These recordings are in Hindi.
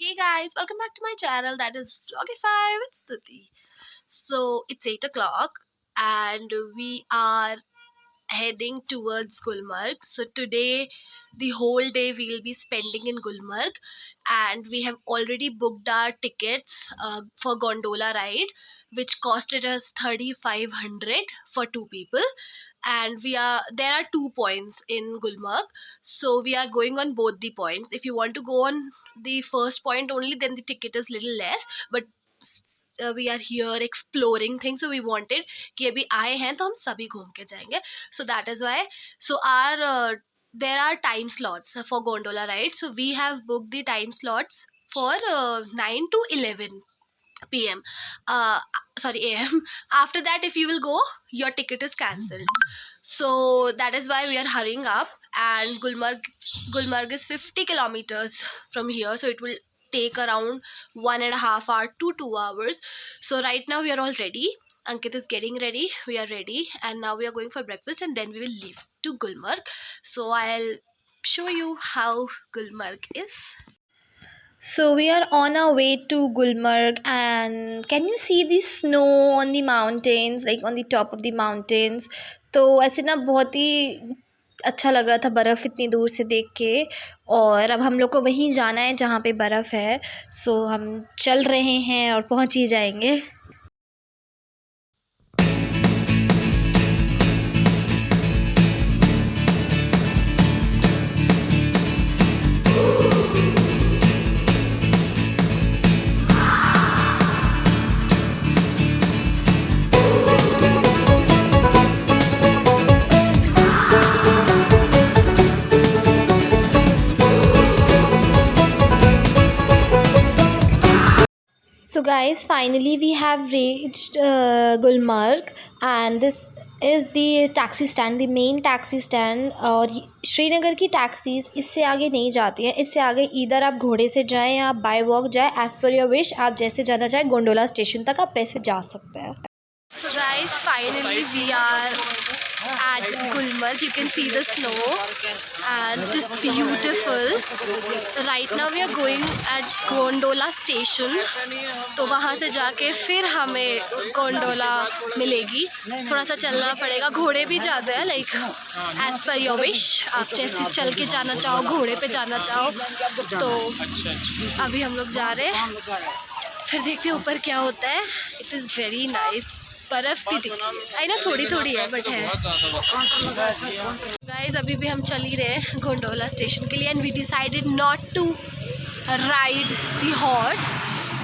Hey guys, welcome back to my channel, that is Vlogify with Stuti. So it's 8 o'clock and we are heading towards Gulmarg. So today the whole day we'll be spending in Gulmarg, and we have already booked our tickets for gondola ride, which costed us 3500 for two people. And there are 2 points in Gulmarg, so we are going on both the points. If you want to go on the first point only, then the ticket is little less, but we are here exploring things, so we wanted कि अभी आए हैं तो हम सभी घूम के जाएंगे. So that is why. So our there are time slots for gondola ride, so we have booked the time slots for 9 to 11 p.m. Sorry, a.m. After that, if you will go, your ticket is cancelled. So that is why we are hurrying up. And Gulmarg is 50 kilometers from here, so it will take around 1.5 hours to 2 hours. So right now we are all ready. Ankit is getting ready. We are ready, and now we are going for breakfast, and then we will leave to Gulmarg. So I'll show you how Gulmarg is. So we are on our way to Gulmarg, and can you see the snow on the mountains, like on the top of the mountains? तो ऐसे ना बहुत ही अच्छा लग रहा था बर्फ़ इतनी दूर से देख के. और अब हम लोग को वहीं जाना है जहाँ पे बर्फ़ है. सो हम चल रहे हैं और पहुँच ही जाएंगे. So guys, finally we have reached Gulmarg, and this is the taxi stand, the main taxi stand. और श्रीनगर की टैक्सीज़ इससे आगे नहीं जाती हैं. इससे आगे इधर आप घोड़े से जाएं या बाय वॉक जाएं, एज़ पर योर विश. आप जैसे जाना चाहें गोंडोला स्टेशन तक आप वैसे जा सकते हैं. So guys, finally we are at Gulmarg. You can see the snow and it is beautiful. Right now we are going at gondola station. तो वहाँ से जाके फिर हमें गोंडोला मिलेगी. थोड़ा सा चलना पड़ेगा. घोड़े भी ज़्यादा है, like as per your wish. आप जैसे चल के जाना चाहो, घोड़े पे जाना चाहो. तो अभी हम लोग जा रहे हैं, फिर देखते हैं ऊपर क्या होता है. It is very nice. बर्फ़ भी दिखती है, आई ना, थोड़ी थोड़ी है बट है. गाइस, अभी भी हम चल ही रहे हैं गोंडोला स्टेशन के लिए. And we decided not to ride the horse,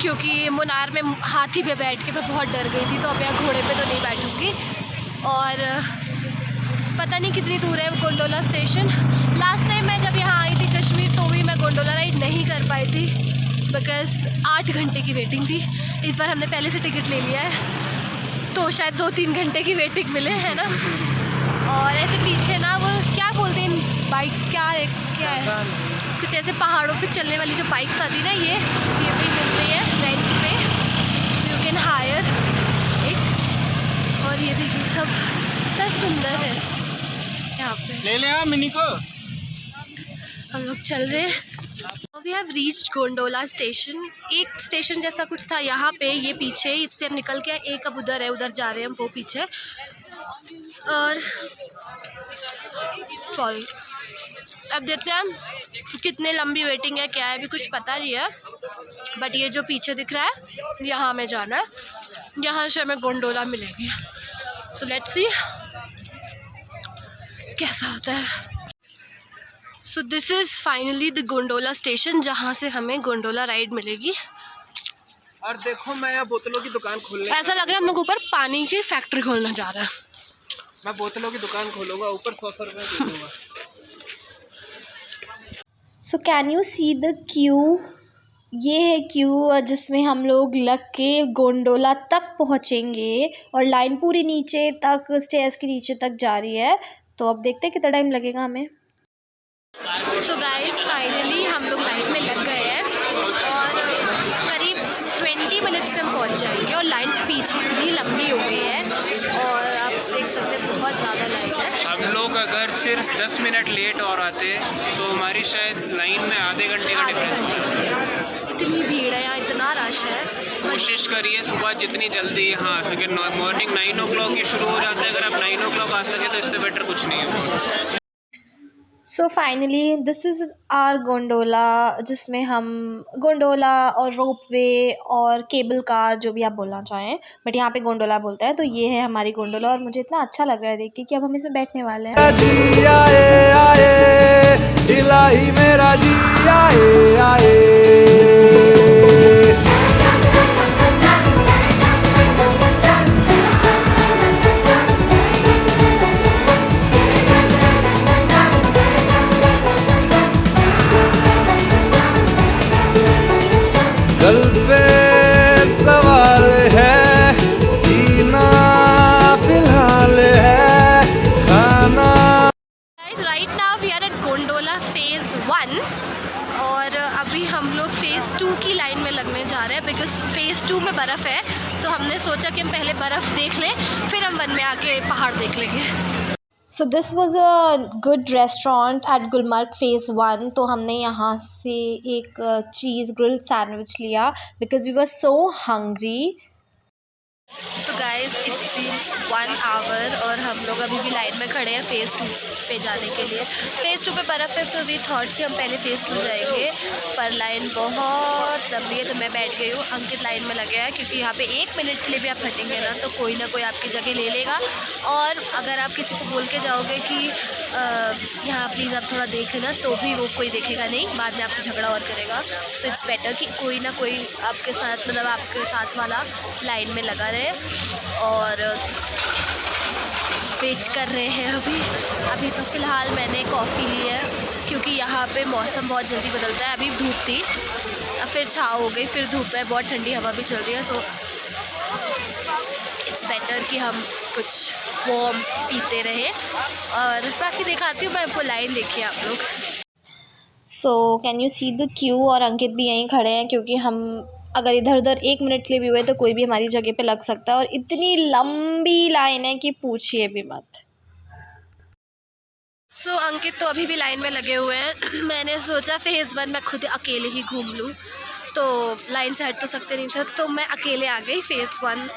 क्योंकि मुनार में हाथी पे बैठ के मैं बहुत डर गई थी. तो अब यहाँ घोड़े पे तो नहीं बैठूँगी. और पता नहीं कितनी दूर है गोंडोला स्टेशन. लास्ट टाइम मैं जब यहाँ आई थी कश्मीर, तो भी मैं गोंडोला राइड नहीं कर पाई थी, बिकॉज़ 8 घंटे की वेटिंग थी. इस बार हमने पहले से टिकट ले लिया है, तो शायद 2-3 घंटे की वेटिंग मिले, है ना. और ऐसे पीछे ना वो क्या बोलते हैं, बाइक्स, क्या है कुछ ऐसे पहाड़ों पे चलने वाली जो बाइक्स आती ना, ये भी मिलती है रेंट पे. यू कैन हायर एक. और ये देखिए सब इतना सुंदर है यहाँ पे. ले ले मिनी को. हम लोग चल रहे हैं. We have reached gondola station. एक स्टेशन जैसा कुछ था यहाँ पे, ये पीछे, इससे हम निकल के एक अब उधर है, उधर जा रहे हैं हम, वो पीछे. और सॉरी, अब देखते हैं हम कितने लंबी वेटिंग है, क्या है, अभी कुछ पता नहीं है. बट ये जो पीछे दिख रहा है, यहाँ हमें जाना है. यहाँ से हमें गोंडोला मिलेगी. सो लेट्स सी कैसा होता है. So this is finally the gondola station, जहाँ से हमें गोंडोला राइड मिलेगी. और देखो, मैं यहाँ बोतलों की दुकान खोलने, ऐसा लग रहा है हम लोग ऊपर पानी की फैक्ट्री खोलना जा रहा है. मैं बोतलों की दुकान खोलूँगा, ऊपर 100 रुपये दे दूँगा. So can you see the Q. ये है क्यू जिसमें हम लोग लग के गोंडोला तक पहुँचेंगे, और लाइन पूरी नीचे तक, स्टेयर्स के नीचे तक जा रही है. तो अब देखते हैं कितना टाइम लगेगा हमें. सो गाइस, फाइनली हम लोग लाइन में लग गए हैं, और करीब 20 मिनट्स में हम पहुंच जाएंगे. और लाइन पीछे इतनी लंबी हो गई है, और आप देख सकते हैं बहुत ज़्यादा लाइन है. हम लोग अगर सिर्फ 10 मिनट लेट और आते तो हमारी शायद लाइन में आधे घंटे का डिफरेंस हो जाता. इतनी रश है। कोशिश करिए सुबह जितनी जल्दी यहाँ आ सके। मॉर्निंग 9 o'clock ही शुरू हो जाता है, अगर आप 9 o'clock आ सके तो इससे बेटर कुछ नहीं है। So finally this is our gondola, जिसमें हम गोंडोला और रोप वे और केबल कार जो भी आप बोलना चाहें, बट यहाँ पे गोंडोला बोलते हैं। तो ये है हमारी गोंडोला और मुझे इतना अच्छा लग रहा है देख के कि अब हम इसमें बैठने वाले हैं। जी आए आए इलाही मेरा जी आए आए। कल पे सवाल है, जीना फिलहाल है, खाना। Guys, right now we are at Gondola Phase 1 और अभी हम लोग Phase 2 की लाइन में लगने जा रहे हैं बिकॉज Phase 2 में बर्फ़ है। तो हमने सोचा कि हम पहले बर्फ़ देख लें, फिर हम 1 में आके पहाड़ देख लेंगे। So this was a good restaurant at Gulmarg Phase 1। तो हमने यहाँ से एक चीज़ ग्रिल्ड सैंडविच लिया because we were so hungry. So guys it's been 1 hour और हम लोग अभी भी लाइन में खड़े हैं Phase 2 पे जाने के लिए। Phase 2 पे बर्फ़ है, सो वी थॉट कि हम पहले Phase 2 जाएंगे, पर लाइन बहुत लंबी है। तो मैं बैठ गई हूँ, अंकित लाइन में लगे हैं क्योंकि यहाँ पे 1 मिनट के लिए भी आप हटेंगे ना तो कोई ना कोई आपकी जगह ले लेगा। और अगर आप किसी को बोल के जाओगे कि यहाँ प्लीज़ आप थोड़ा देख लेना, तो भी वो कोई देखेगा नहीं, बाद में आपसे झगड़ा और करेगा। सो इट्स बेटर कि कोई ना कोई आपके साथ, मतलब आपके साथ वाला लाइन में लगा रहे। और वेट कर रहे हैं अभी तो फ़िलहाल मैंने कॉफ़ी ली है क्योंकि यहाँ पे मौसम बहुत जल्दी बदलता है। अभी धूप थी, फिर छाँव हो गई, फिर धूप है, बहुत ठंडी हवा भी चल रही है। सो इट्स बेटर कि हम कुछ वार्म पीते रहे। और बाकी दिखाती हूँ मैं आपको, लाइन देखिए आप लोग। So can you see the Q. और अंकित भी यहीं खड़े हैं क्योंकि हम अगर इधर उधर 1 मिनट के लिए भी हुए तो कोई भी हमारी जगह पे लग सकता है। और इतनी लंबी लाइन है कि पूछिए भी मत। सो अंकित तो अभी भी लाइन में लगे हुए हैं। मैंने सोचा Phase 1 मैं खुद अकेले ही घूम लूँ, तो लाइन से हट तो सकते नहीं थे, तो मैं अकेले आ गई Phase 1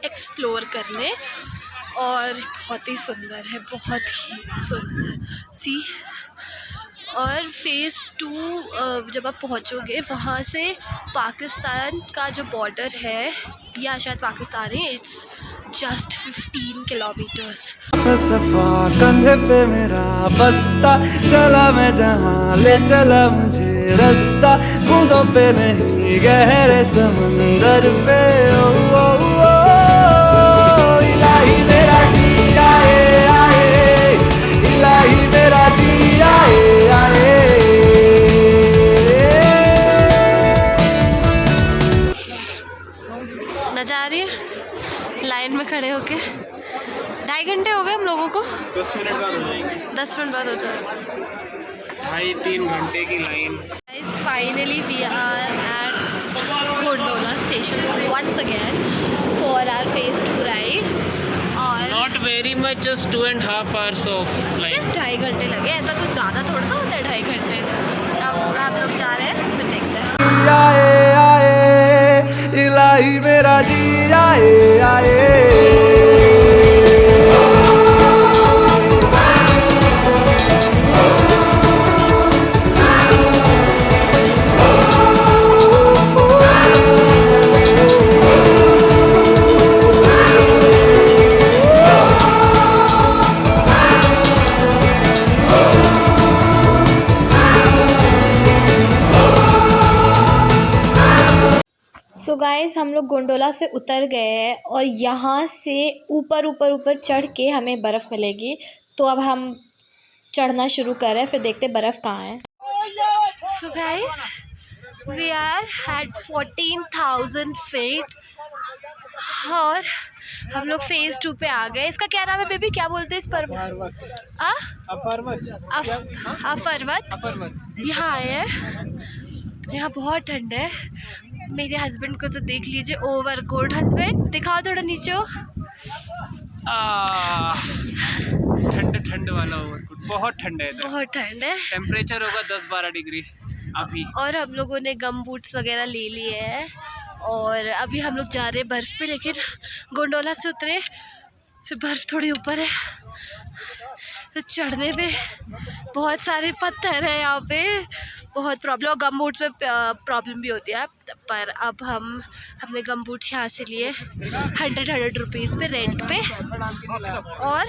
एक्सप्लोर करने। और बहुत ही सुंदर है, बहुत ही सुंदर सी। और Phase 2 जब आप पहुंचोगे वहाँ से पाकिस्तान का जो बॉर्डर है, या शायद पाकिस्तान है, इट्स जस्ट 15 किलोमीटर्स। फलसफा कंधे पे मेरा बस्ता, चला मैं जहाँ ले चला मुझे रास्ता, बूंदों पे नहीं गहरे समंदर पे। ओ, ओ, ओ, इलाही मेरा जी आए आए, इलाही मेरा जी आए आए। मजा आ रही है लाइन में खड़े होके। 2.5 घंटे हो गए हम लोगों को। 10 मिनट बाद हो जाएंगे। 10 मिनट बाद हो जाएगा। 2.5-3 घंटे की line. Finally we are at gondola station once again for our Phase 2 ride. और not very much, just 2.5 hours of line. सिर्फ 2.5 घंटे लगे, ऐसा कुछ ज़्यादा थोड़ा ना होता है 2.5 घंटे। अब आप लोग जा रहे हैं, फिर देखते हैं। आए आए इलाही मेरा जी आए आए। सो गाइस हम लोग गोंडोला से उतर गए हैं और यहाँ से ऊपर चढ़ के हमें बर्फ़ मिलेगी। तो अब हम चढ़ना शुरू कर रहे हैं, फिर देखते हैं बर्फ़ कहाँ है। So guys we are at 14,000 feet और हम लोग Phase 2 पे आ गए। इसका क्या नाम है बेबी, क्या बोलते हैं इस पर्वत? अफरवत। यहाँ आए हैं, यहाँ बहुत ठंड है। मेरे हस्बैंड को तो देख लीजिए, ओवरकोट। हस्बैंड दिखाओ थोड़ा नीचे हो। ठंड वाला ओवरकोट, बहुत ठंड है इधर। बहुत ठंड है, टेम्परेचर होगा 10-12 डिग्री अभी। और हम लोगों ने गम बूट्स वगैरह ले लिए हैं और अभी हम लोग जा रहे हैं बर्फ़ पे, लेकिन गोंडोला से उतरे फिर बर्फ़ थोड़ी ऊपर है तो चढ़ने पे बहुत सारे पत्थर है यहाँ पे, बहुत प्रॉब्लम। और गम बूट्स में प्रॉब्लम भी होती है, पर अब हम अपने गम बूट्स यहाँ से लिए 100 रुपीज़ पे रेंट पे। और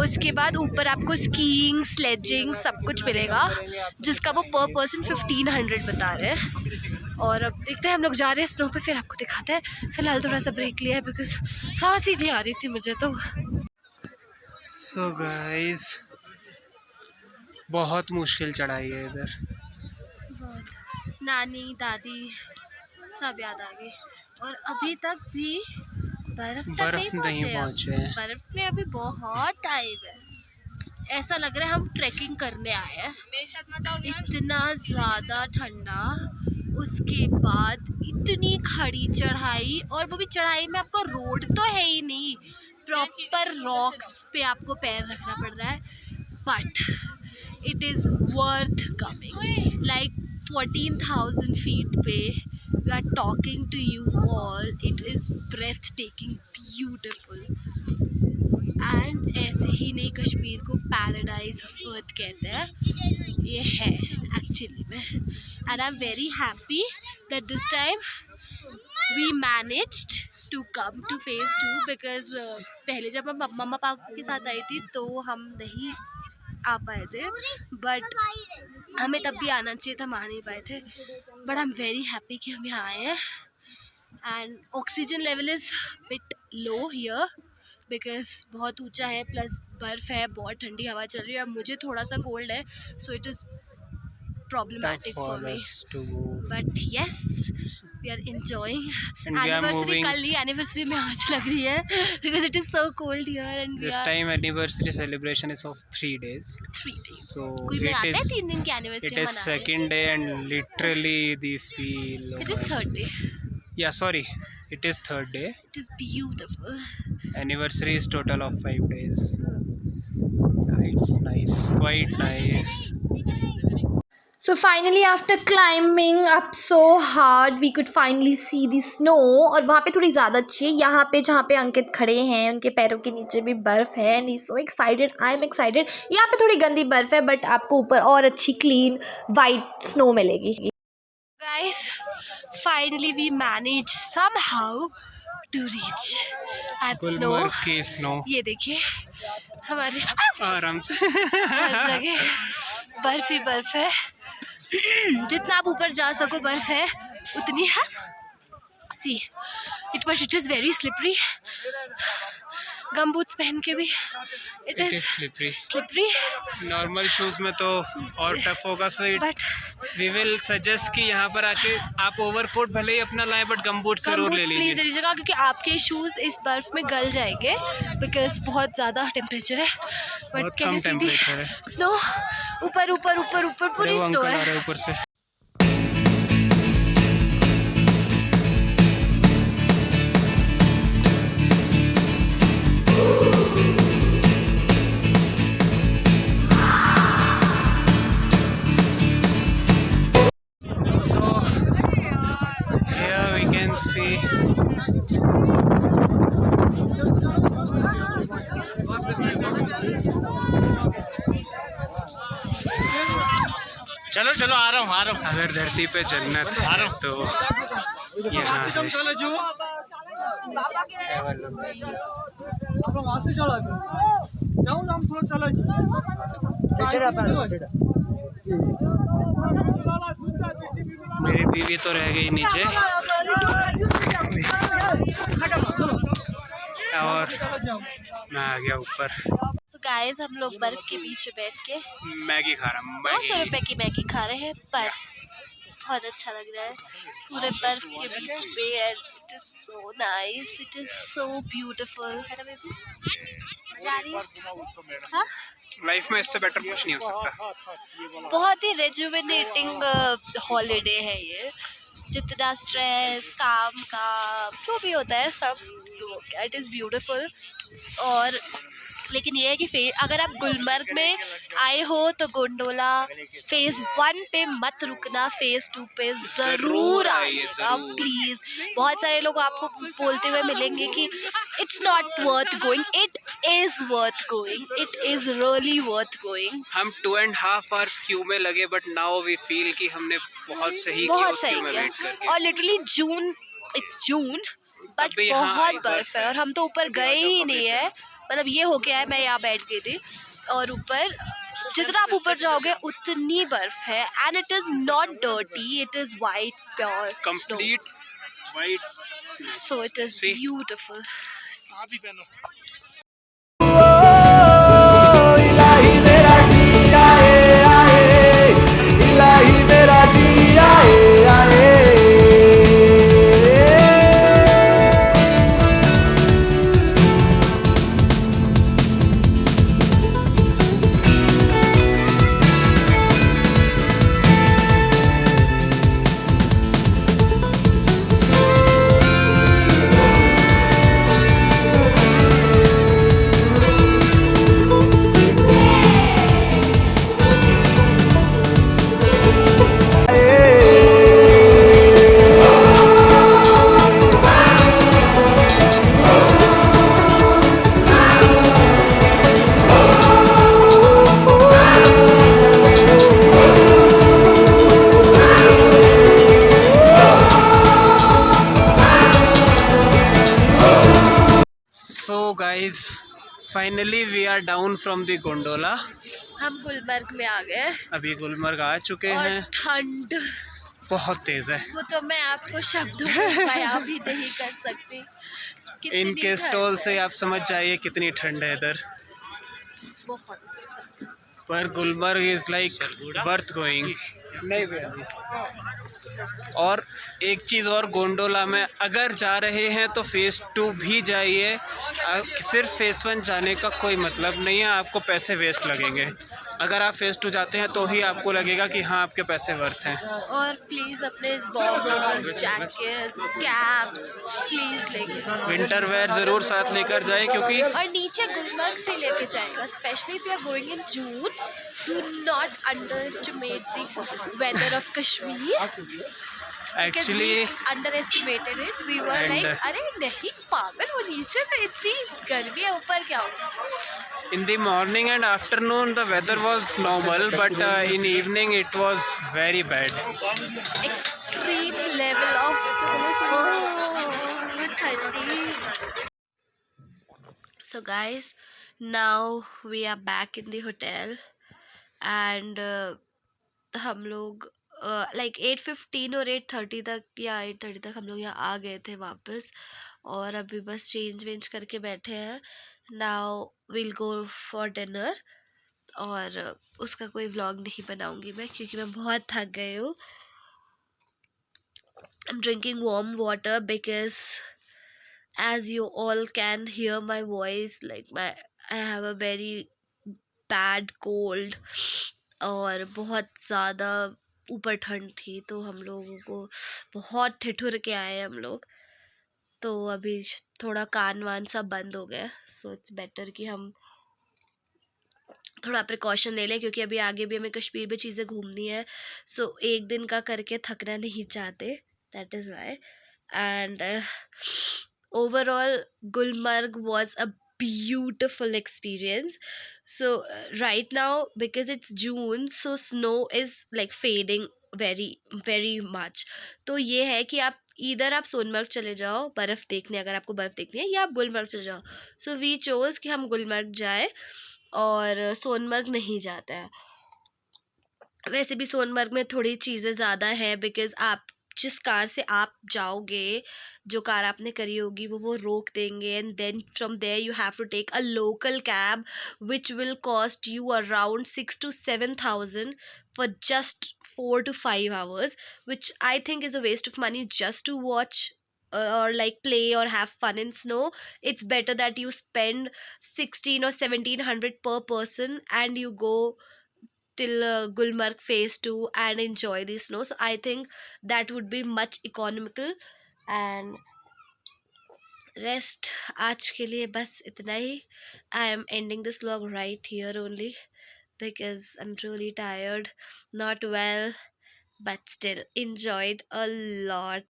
उसके बाद ऊपर आपको स्कीइंग, स्लेजिंग सब कुछ मिलेगा, जिसका वो पर पर्सन 1500 बता रहे हैं। और अब देखते हैं, हम लोग जा रहे हैं स्नो पे, फिर आपको दिखाते हैं। फ़िलहाल थोड़ा सा ब्रेक लिया है बिकॉज सांस ही नहीं आ रही थी मुझे तो। सो गाइस, बहुत मुश्किल चढ़ाई है इधर। बहुत, नानी दादी सब याद आ गई। और अभी तक भी बर्फ नहीं पहुँचे हैं। बर्फ में अभी बहुत टाइम है। ऐसा लग रहा है हम ट्रैकिंग करने आए हैं, इतना ज़्यादा ठंडा, उसके बाद इतनी खड़ी चढ़ाई, और वो भी चढ़ाई में आपको रोड तो है ही नहीं, प्रॉपर रॉक्स पे आपको पैर रखना पड़ रहा है। But it is worth coming. Like 14,000 feet पे we are talking to you all, it is breathtaking beautiful. And ऐसे ही नहीं, कश्मीर को पैराडाइज ऑफ अर्थ कहते हैं, ये है एक्चुअली में। And I am very happy that this time we managed to come to phase 2 because पहले जब हम मम्मा पापा के साथ आई थी तो हम नहीं आ पाए थे, बट हमें तब भी आना चाहिए था, हम आ नहीं पाए थे। But I am very happy कि हम यहाँ आए हैं। And oxygen level is bit low here because बहुत ऊंचा है, प्लस बर्फ़ है, बहुत ठंडी हवा चल रही है। मुझे थोड़ा सा कोल्ड है, so it is problematic for me, but yes we are enjoying. Anniversary कल ही, एनिवर्सरी में आज लग रही है because it is so cold here. And this time anniversary celebration is of 3 days, so it is 3 दिन की anniversary it is second day and literally the feel, it is third day, yeah sorry, it is third day. It is beautiful. Anniversary is total of 5 days. It's nice, quite nice. So finally after climbing up so hard we could finally see the snow। और वहाँ पे थोड़ी ज़्यादा अच्छी है, यहाँ पे जहाँ पे अंकित खड़े हैं उनके पैरों के नीचे भी बर्फ़ है and he so excited, I am excited. यहाँ पे थोड़ी गंदी बर्फ़ है बट आपको ऊपर और अच्छी क्लीन वाइट स्नो मिलेगी। Guys, finally we managed somehow to reach at snow। Gulmarg की स्नो, ये देखिए हमारे आराम से हर जगह बर्फ ही बर्फ है। जितना आप ऊपर जा सको बर्फ है उतनी है। See it, but it is very slippery. Gum boots पहन के भी it is slippery. Normal shoes में तो और टफ होगा, so but we will suggest कि यहाँ पर आके आप ओवरकोट भले ही अपना लाएं बट गम बूट जरूर ले प्लीज़ ले लीजिए, लीजिएगा, क्योंकि आपके शूज़ इस बर्फ़ में गल जाएंगे बिकॉज बहुत ज़्यादा टेम्परेचर है। बहुत बट कम कैन टेम्परेचर है। स्नो ऊपर ऊपर ऊपर ऊपर पूरी वो स्नो अंकल आ है। रहे हैं ऊपर से। So here we can see चलो चलो आ रहा हूँ। अगर धरती पे जन्नत है तो यहाँ है। मेरी बीवी तो रह गई नीचे और मैं आ गया ऊपर। गाइस हम लोग बर्फ के बीच में बैठ के मैगी खा रहा हूँ। 200 रुपए की मैगी खा रहे हैं, पर बहुत अच्छा लग रहा है पूरे बर्फ के बीच पे। And it is so nice, it is so beautiful. है ना बेबी, मजा आ रही है? हाँ, लाइफ में इससे बेटर कुछ नहीं हो सकता। बहुत ही रेजुविनेटिंग हॉलीडे है ये। जितना स्ट्रेस काम का जो भी होता है सब, इट इज़ ब्यूटीफुल। और लेकिन ये है कि अगर आप गुलमर्ग में आए हो तो गोंडोला फेज 1 पे मत रुकना, फेज 2 पे जरूर आइए, आइएगा जरूर। प्लीज। बहुत सारे लोग आपको बोलते हुए मिलेंगे कि it's not worth going, it is worth going, it is really worth going. हम 2.5 आवर्स क्यू में लगे, बट नाउ वी फील कि हमने बहुत सही किया बहुत उस सही क्यू में किया। वेट करके। और लिटरली जून बट भी यहाँ बहुत आई बर्फ है और हम तो ऊपर गए ही नहीं है। मतलब ये हो गया है, मैं यहाँ बैठ गई थी और ऊपर जितना आप ऊपर जाओगे उतनी बर्फ है and it is not dirty, it is white pure snow, complete white. So it is See? Beautiful. इलाही मेरा जी आए आए, इलाही मेरा जी आए आए। So guys, finally we are down from the gondola. हम गुलमर्ग में आ गए अभी गुलमर्ग आ चुके और हैं। ठंड बहुत तेज है। वो तो मैं आपको शब्दों में बयां भी नहीं कर सकती। कितनी इनके ठंड स्टॉल है। से आप समझ जाइए कितनी ठंड है इधर। बहुत। पर Gulmarg is like worth going. नहीं भैया। और एक चीज़ और, गोंडोला में अगर जा रहे हैं तो फेज़ 2 भी जाइए। सिर्फ फेज़ 1 जाने का कोई मतलब नहीं है, आपको पैसे वेस्ट लगेंगे। अगर आप फेज़ 2 जाते हैं तो ही आपको लगेगा कि हाँ आपके पैसे वर्थ हैं। और प्लीज़ अपने वॉर्मर्स, जैकेट्स, कैप्स प्लीज़ लेके जाओ। विंटर वेयर ज़रूर साथ लेकर जाएं, क्योंकि और नीचे गुलमर्ग से लेके जाएगा, specially if you are going in June. Do not underestimate the weather of Kashmir. Actually underestimated it, we were And- like अरे नहीं पागल, वो नीचे तो इतनी गर्मी है, ऊपर क्या होगा। in the morning and afternoon the weather was normal, but in evening it was very bad. Extreme level of ठंडी। So guys, now we are back in the hotel and हम लोग लाइक 8:15 और 8:30 तक या 8:30 तक हम लोग यहाँ आ गए थे वापस। और अभी बस चेंज वेंज करके बैठे हैं। Now will go for dinner और उसका कोई व्लॉग नहीं बनाऊंगी मैं, क्योंकि मैं बहुत थक गई हूँ। I'm drinking warm water because as you all can hear my voice, like I have a very bad cold और बहुत ज़्यादा ऊपर ठंड थी, तो हम लोगों को बहुत ठिठुर के आए हम लोग। तो अभी थोड़ा कान वान सब बंद हो गया, सो इट्स बेटर कि हम थोड़ा प्रिकॉशन ले लें, क्योंकि अभी आगे भी हमें कश्मीर में चीज़ें घूमनी है। सो एक दिन का करके थकना नहीं चाहते, that is why. And overall Gulmarg was a beautiful experience. So right now because it's June, so snow is like fading very very much. तो ये है कि आप इधर आप सोनमर्ग चले जाओ बर्फ़ देखने, अगर आपको बर्फ़ देखनी है, या आप गुलमर्ग चले जाओ। सो वी चोज कि हम गुलमर्ग जाए और सोनमर्ग नहीं जाता है। वैसे भी सोनमर्ग में थोड़ी चीज़ें ज़्यादा हैं, बिकॉज आप जिस कार से आप जाओगे, जो कार आपने करी होगी वो रोक देंगे, and then from there you have to take a local cab which will cost you around 6,000 to 7,000 for just 4 to 5 hours, which I think is a waste of money just to watch or like play or have fun in snow. It's better that you spend 16 or 1,700 per person and you go till Gulmarg phase 2 and enjoy the snow. So I think that would be much economical, and rest आज के लिए बस इतना ही. I am ending this vlog right here only because I'm truly tired, not well, but still enjoyed a lot.